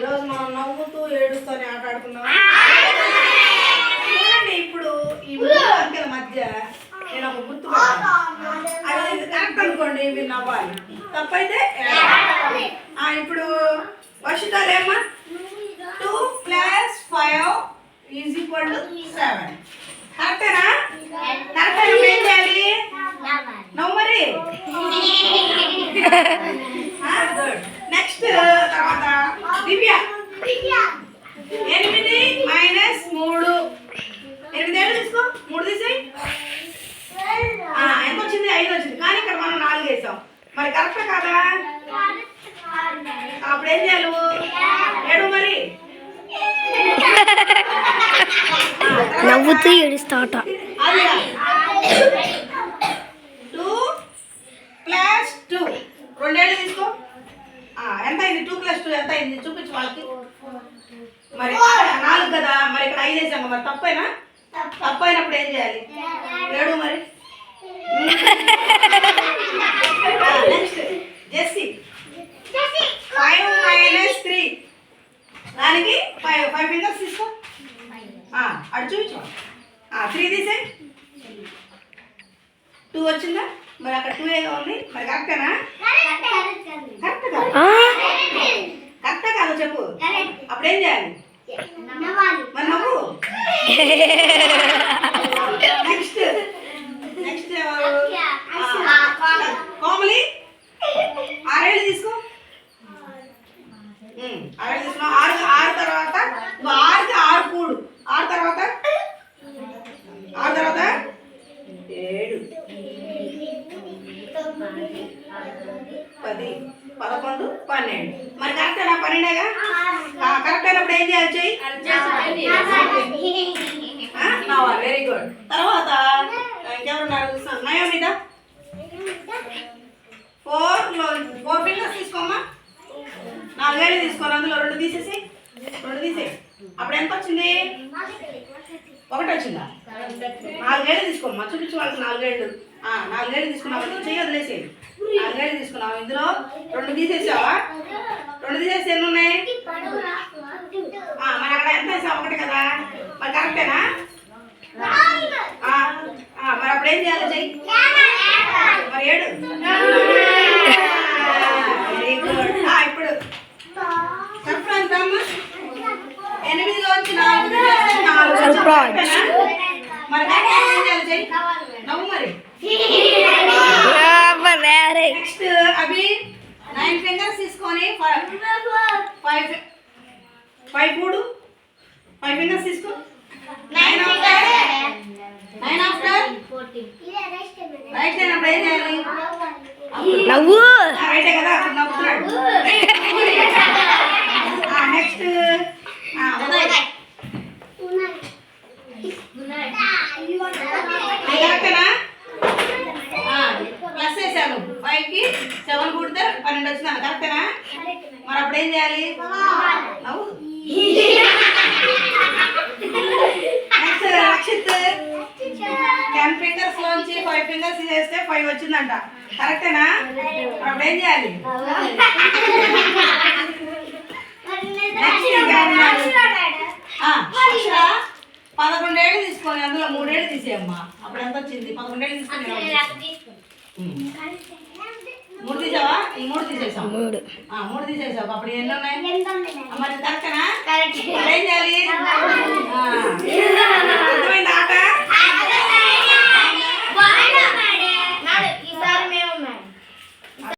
ఈరోజు మనం నవ్వుతూ ఏడుస్తూనే ఆట ఆడుకున్నాం. చూడండి, ఇప్పుడు ఈ మూడు అంకెల మధ్య నేను ఒక గుర్తు అది కరెక్ట్ అనుకోండి, మీరు నవ్వాలి. తప్పైతే ఇప్పుడు వర్షితాలేమ్మా 2 + 5 = 7. కరెక్టేనా? కరెక్ట్ అయినప్పుడు ఏం చేయాలి? నవ్వు మరి. గుడ్. నెక్స్ట్ తర్వాత దివ్య 8 - 3. 8 ఏళ్ళు తీసుకో, 3 తీసేయి. ఎంత వచ్చింది? 5 వచ్చింది. కానీ ఇక్కడ మనం 4 వేసాం. మరి కరెక్టా కాదా? అప్పుడు ఏం చేయాలి? 7 మరి. నవ్వుతూ ఏడుస్తాట. 2 + 2. 2 ఏళ్ళు తీసుకో. ఎంత అయింది? 2 + 2 ఎంత అయింది? చూపించు వాళ్ళకి. మరి 4 కదా, మరి ఇక్కడ 5 వేసాం. మరి తప్పైనా? తప్పైనప్పుడు ఏం చేయాలి? 7 మరి. నెక్స్ట్ జెస్సీ 5 - 3. దానికి 5 ఫింగర్స్ తీసుకో. అటు చూపించు. 3 తీసే. 2 వచ్చిందా? మరి అక్కడ 2 ఏగా ఉంది. మరి కరెక్టేనా? కరెక్ట్ కాదు. కరెక్టా కాదు చెప్పు. అప్పుడేం చేయాలి? మరి నవ్వు. నెక్స్ట్ కోమలి 6 ఏళ్ళు తీసుకో. 6 ఏళ్ళు తీసుకున్నావు. 6 తర్వాత 6కి 6 కూడు. 6 తర్వాత 7 10 11 12. మరి కరెక్టేనా? 12గా. కరెక్ట్ అయినప్పుడు ఏం చేయాలి? చెయ్యి. Very good. తర్వాత ఇంకెవరున్నారు? నయోమిత 4 ఫింగర్స్ తీసుకోమ్మా. 4 ఏళ్ళు తీసుకోవాలి. అందులో 2 తీసేసి. 2 తీసేయి. అప్పుడు ఎంత వచ్చింది? 1 వచ్చిందా? 4 ఏళ్ళు తీసుకోమ్మా. చూపించు వాళ్ళకి. 4 ఏళ్ళు. 4 ఏళ్ళు తీసుకున్నావు. చెయ్యి వదిలేసేది. 4 ఏళ్ళు తీసుకున్నావు. ఇందులో 2 తీసేసావా? 2 తీసేసి ఎన్ని ఉన్నాయి? మరి అక్కడ ఎంత వేసావు? 1 కదా. మరి కరెక్టేనా? మరి అప్పుడు ఏం చేయాలి? చెయ్యి. మరి 7. Very good. ఇప్పుడు చెప్పండి అమ్మా. 8లోంచి 4 మరి ఏం చేయాలి? చెయ్యి. నవ్వు మరి. నెక్స్ట్ అవి 9 ఫింగర్స్ తీసుకొని 5 కూడు. 5 ఫింగర్స్ తీసుకో. 9 ఆఫ్టర్ 14. రైట్ అయినప్పుడు ఏం చేయాలి? నవ్వు. రైటే కదా, నవ్వుతున్నాడు. నెక్స్ట్ కరెక్టేనా? ప్లస్ వేసాను. 5కి 7 కూడితే 12 వచ్చింది. కరెక్టేనా? మరి అప్పుడు ఏం చేయాలి? నవ్వు. నెక్స్ట్ రక్షిత్ 10 ఫింగర్స్ లోంచి 5 ఫింగర్స్ చేస్తే 5 వచ్చిందంట. కరెక్టేనా? అప్పుడు ఏం చేయాలి? నెక్స్ట్ 11 ఏళ్ళు తీసుకొని అందులో 3 ఏళ్ళు తీసేయమ్మా. అప్పుడు ఎంత వచ్చింది? 11 ఏళ్ళు తీసుకొని 3 తీసావా? ఈ 3 తీసేసావు. 3 తీసేసావు. అప్పుడు ఎన్ని ఉన్నాయి? మరి కరెక్టేనా?